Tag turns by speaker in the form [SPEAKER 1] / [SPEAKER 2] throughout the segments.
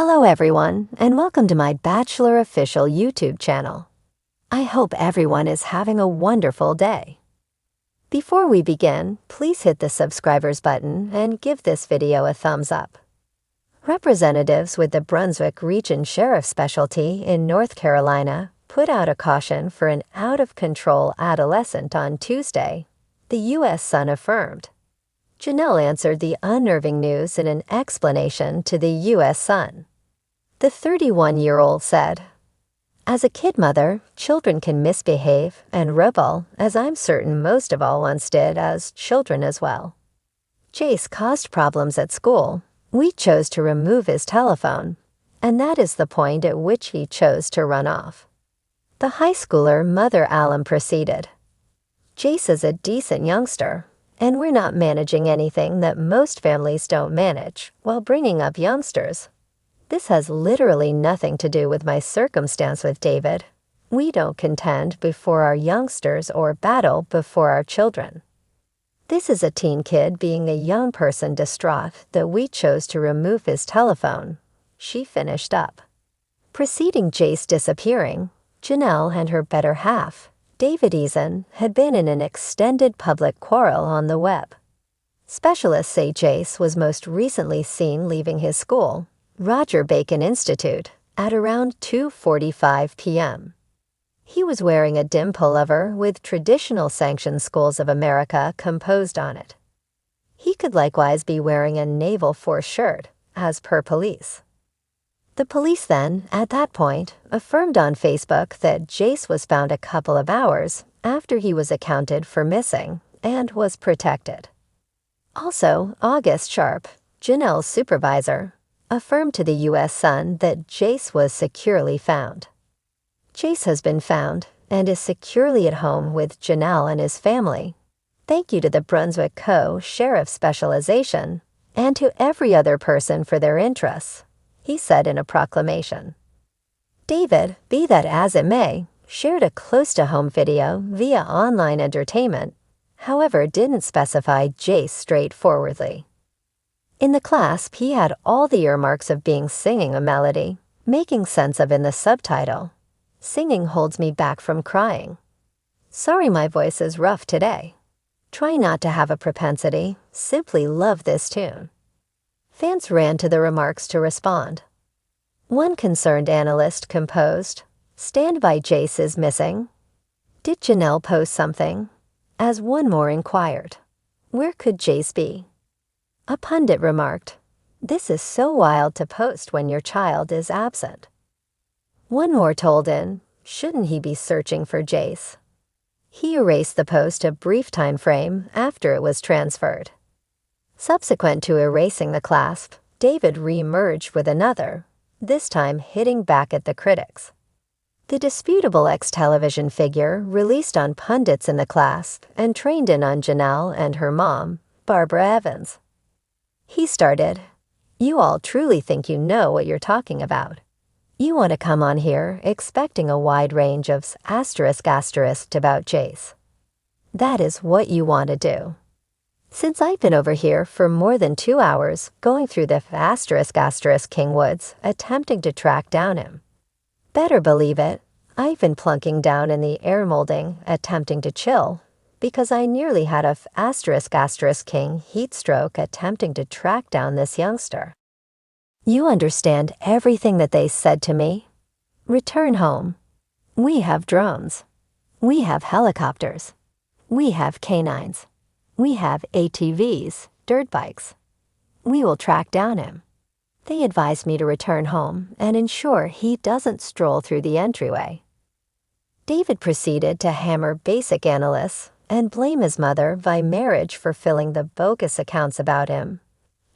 [SPEAKER 1] Hello everyone, and welcome to my Bachelor Official YouTube channel. I hope everyone is having a wonderful day. Before we begin, please hit the subscribers button and give this video a thumbs up. Representatives with the Brunswick Region Sheriff's Specialty in North Carolina put out a caution for an out-of-control adolescent on Tuesday, the U.S. Sun affirmed. Jenelle answered the unnerving news in an explanation to the U.S. Sun. The 31-year-old said, "As a kid mother, children can misbehave and rebel, as I'm certain most of all once did as children as well. Jace caused problems at school. We chose to remove his telephone, and that is the point at which he chose to run off." The high schooler Mother Allen proceeded, "Jace is a decent youngster, and we're not managing anything that most families don't manage while bringing up youngsters. This has literally nothing to do with my circumstance with David. We don't contend before our youngsters or battle before our children. This is a teen kid being a young person distraught that we chose to remove his telephone," she finished up. Preceding Jace disappearing, Jenelle and her better half, David Eason, had been in an extended public quarrel on the web. Specialists say Jace was most recently seen leaving his school, Roger Bacon Institute, at around 2:45 p.m. He was wearing a dim pullover with traditional sanctioned schools of America composed on it. He could likewise be wearing a Naval Force shirt, as per police. The police then, at that point, affirmed on Facebook that Jace was found a couple of hours after he was accounted for missing and was protected. Also, August Sharp, Jenelle's supervisor, affirmed to the U.S. Sun that Jace was securely found. Jace has been found and is securely at home with Jenelle and his family. Thank you to the Brunswick Co-Sheriff's Specialization and to every other person for their interests, he said in a proclamation. David, be that as it may, shared a close-to-home video via online entertainment, however didn't specify Jace straightforwardly. In the clasp, he had all the earmarks of being singing a melody, making sense of in the subtitle, "Singing holds me back from crying. Sorry my voice is rough today. Try not to have a propensity, simply love this tune." Fans ran to the remarks to respond. One concerned analyst composed, "Stand by Jace is missing." Did Jenelle post something? As one more inquired, "Where could Jace be?" A pundit remarked, "This is so wild to post when your child is absent." One more told in, "Shouldn't he be searching for Jace?" He erased the post a brief time frame after it was transferred. Subsequent to erasing the clasp, David re-emerged with another, this time hitting back at the critics. The disputable ex-television figure released on pundits in the clasp and trained in on Jenelle and her mom, Barbara Evans. He started, "You all truly think you know what you're talking about. You want to come on here expecting a wide range of asterisk about Jace. That is what you want to do. Since I've been over here for more than 2 hours going through the asterisk Kingwoods attempting to track down him. Better believe it, I've been plunking down in the air molding attempting to chill because I nearly had a asterisk king heat stroke attempting to track down this youngster. You understand everything that they said to me? Return home. We have drones. We have helicopters. We have canines. We have ATVs, dirt bikes. We will track down him. They advised me to return home and ensure he doesn't stroll through the entryway." David proceeded to hammer basic analysts and blame his mother by marriage for filling the bogus accounts about him,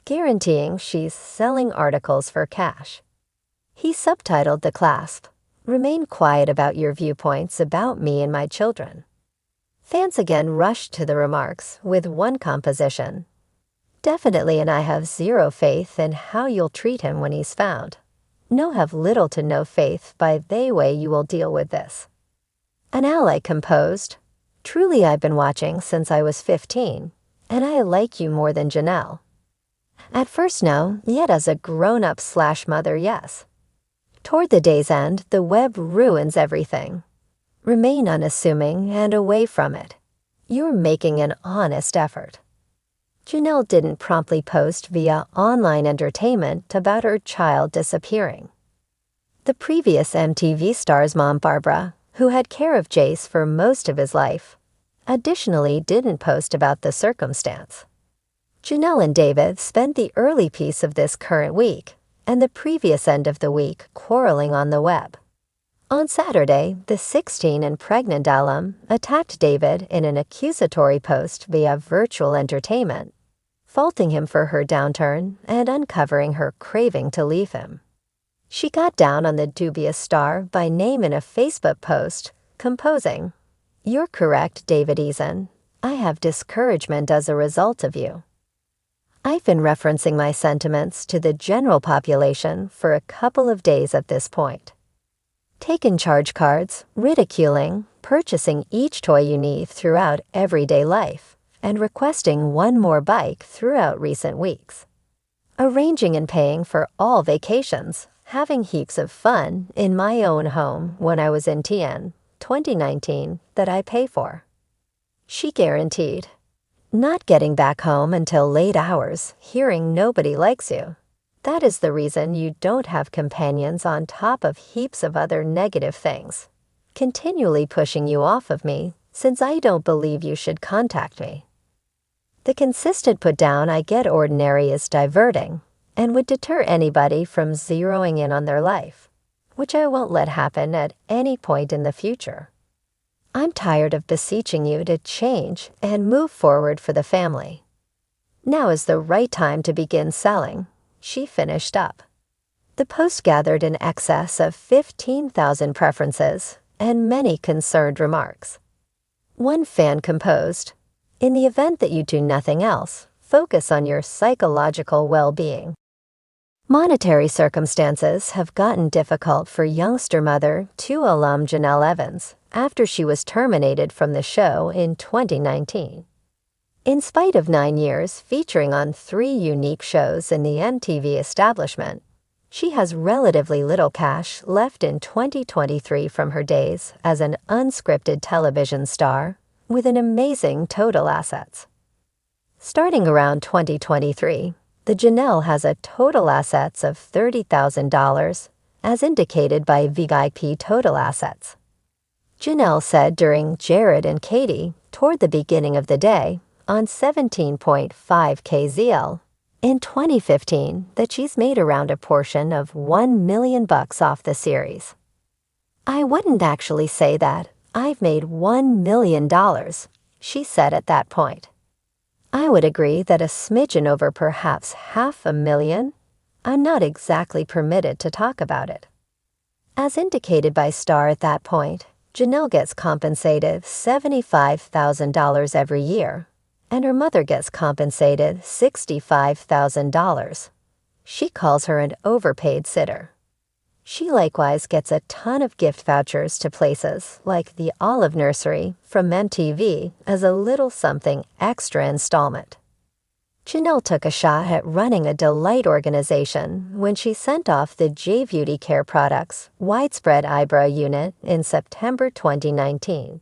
[SPEAKER 1] guaranteeing she's selling articles for cash. He subtitled the clasp, "Remain quiet about your viewpoints about me and my children." Fans again rushed to the remarks with one composition, "Definitely, and I have zero faith in how you'll treat him when he's found. No have little to no faith by the way you will deal with this." An ally composed, "Truly I've been watching since I was 15, and I like you more than Jenelle." At first no, yet as a grown-up/mother, yes. Toward the day's end, the web ruins everything. Remain unassuming and away from it. You're making an honest effort. Jenelle didn't promptly post via online entertainment about her child disappearing. The previous MTV star's mom, Barbara, who had care of Jace for most of his life, additionally didn't post about the circumstance. Jenelle and David spent the early piece of this current week and the previous end of the week quarreling on the web. On Saturday, the 16 and pregnant alum attacked David in an accusatory post via virtual entertainment, faulting him for her downturn and uncovering her craving to leave him. She got down on the dubious star by name in a Facebook post, composing, "You're correct, David Eason. I have discouragement as a result of you." I've been referencing my sentiments to the general population for a couple of days at this point. Taking charge cards, ridiculing, purchasing each toy you need throughout everyday life, and requesting one more bike throughout recent weeks. Arranging and paying for all vacations, having heaps of fun in my own home when I was in TN, 2019, that I pay for. She guaranteed. Not getting back home until late hours, hearing nobody likes you. That is the reason you don't have companions on top of heaps of other negative things. Continually pushing you off of me, since I don't believe you should contact me. The consistent put down I get ordinary is diverting, and would deter anybody from zeroing in on their life, which I won't let happen at any point in the future. I'm tired of beseeching you to change and move forward for the family. Now is the right time to begin selling, she finished up. The post gathered in excess of 15,000 preferences and many concerned remarks. One fan composed, "In the event that you do nothing else, focus on your psychological well-being." Monetary circumstances have gotten difficult for youngster mother to alum Jenelle Evans after she was terminated from the show in 2019. In spite of 9 years featuring on 3 unique shows in the MTV establishment, she has relatively little cash left in 2023 from her days as an unscripted television star with an amazing total assets. Starting around 2023, the Jenelle has a total assets of $30,000, as indicated by VIP Total Assets. Jenelle said during Jared and Katie toward the beginning of the day on 17.5 KZL in 2015 that she's made around a portion of $1 million off the series. "I wouldn't actually say that. I've made $1 million, she said at that point. I would agree that a smidgen over perhaps $500,000. I'm not exactly permitted to talk about it. As indicated by Star at that point, Jenelle gets compensated $75,000 every year, and her mother gets compensated $65,000. She calls her an overpaid sitter. She likewise gets a ton of gift vouchers to places like the Olive Nursery from MTV as a little something extra installment. Jenelle took a shot at running a Delight organization when she sent off the J Beauty Care Products Widespread Eyebrow Unit in September 2019.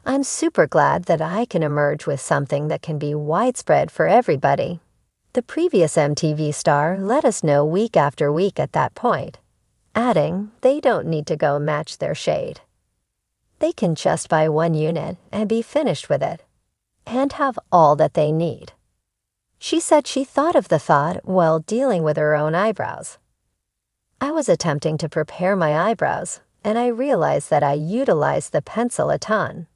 [SPEAKER 1] I'm super glad that I can emerge with something that can be widespread for everybody. The previous MTV star let us know week after week at that point, adding they don't need to go match their shade. They can just buy one unit and be finished with it, and have all that they need. She said she thought of the thought while dealing with her own eyebrows. I was attempting to prepare my eyebrows, and I realized that I utilized the pencil a ton.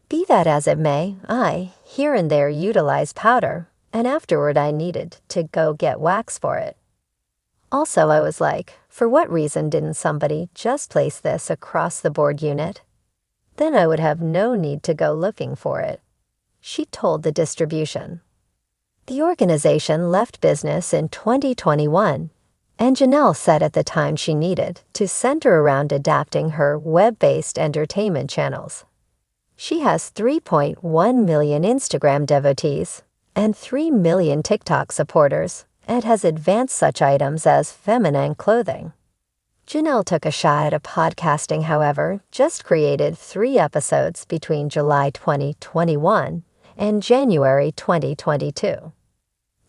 [SPEAKER 1] Be that as it may, I, here and there, utilized powder, and afterward I needed to go get wax for it. Also, I was like, for what reason didn't somebody just place this across the board unit? Then I would have no need to go looking for it. She told the distribution. The organization left business in 2021, and Jenelle said at the time she needed to center around adapting her web-based entertainment channels. She has 3.1 million Instagram devotees and 3 million TikTok supporters, and has advanced such items as feminine clothing. Jenelle took a shot at podcasting, however, just created 3 episodes between July 2021 and January 2022.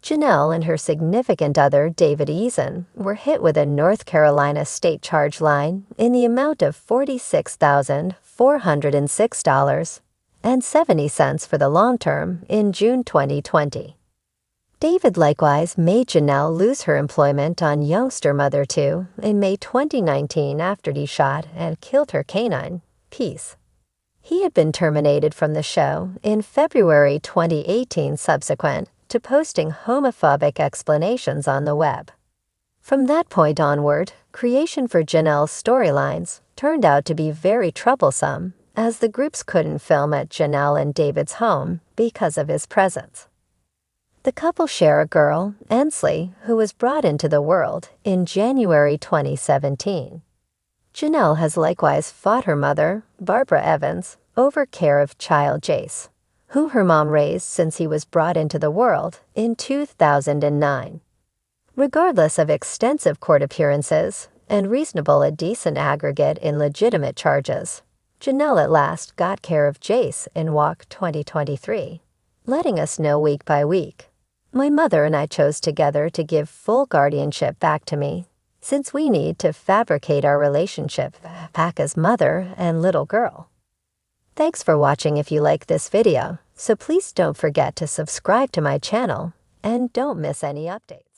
[SPEAKER 1] Jenelle and her significant other, David Eason, were hit with a North Carolina state charge line in the amount of $46,406.70 for the long term in June 2020. David likewise made Jenelle lose her employment on Youngster Mother 2 in May 2019 after he shot and killed her canine, Peace. He had been terminated from the show in February 2018 subsequent to posting homophobic explanations on the web. From that point onward, creation for Jenelle's storylines turned out to be very troublesome, as the groups couldn't film at Jenelle and David's home because of his presence. The couple share a girl, Ensley, who was brought into the world in January 2017. Jenelle has likewise fought her mother, Barbara Evans, over care of child Jace, who her mom raised since he was brought into the world in 2009. Regardless of extensive court appearances and reasonable a decent aggregate in legitimate charges, Jenelle at last got care of Jace in WALK 2023, letting us know week by week. My mother and I chose together to give full guardianship back to me, since we need to fabricate our relationship back as mother and little girl. Thanks for watching. If you like this video, so please don't forget to subscribe to my channel and don't miss any updates.